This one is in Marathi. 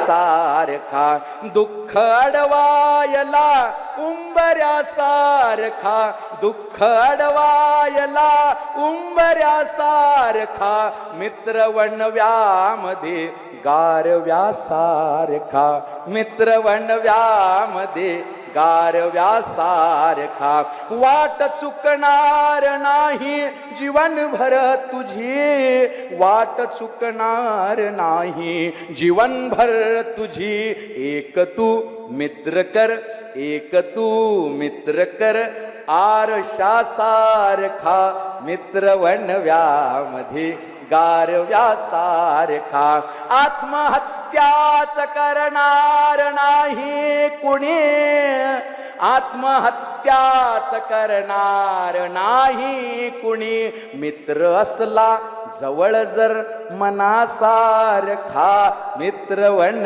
सारखा, दुःख अडवायला उंबऱ्यासारखा, दुःख अडवायला उंबऱ्यासारखा, मित्र वणव्यामध्ये गारव्यासारखा, मित्र वणव्यामध्ये गारव्यासारखा, वाट चुकणार नाही जीवनभर तुझी, वाट चुकणार नाही जीवनभर तुझी, एक तू मित्र कर, एक तू मित्र कर, आरशासारखा, मित्र वणव्यामध्ये गारव्यासारखा, आत्महत्याच करणार नाही कुणी, आत्महत्याच करणार नाही कुणी, मित्र असला जवळ जर मनासारखा, मित्र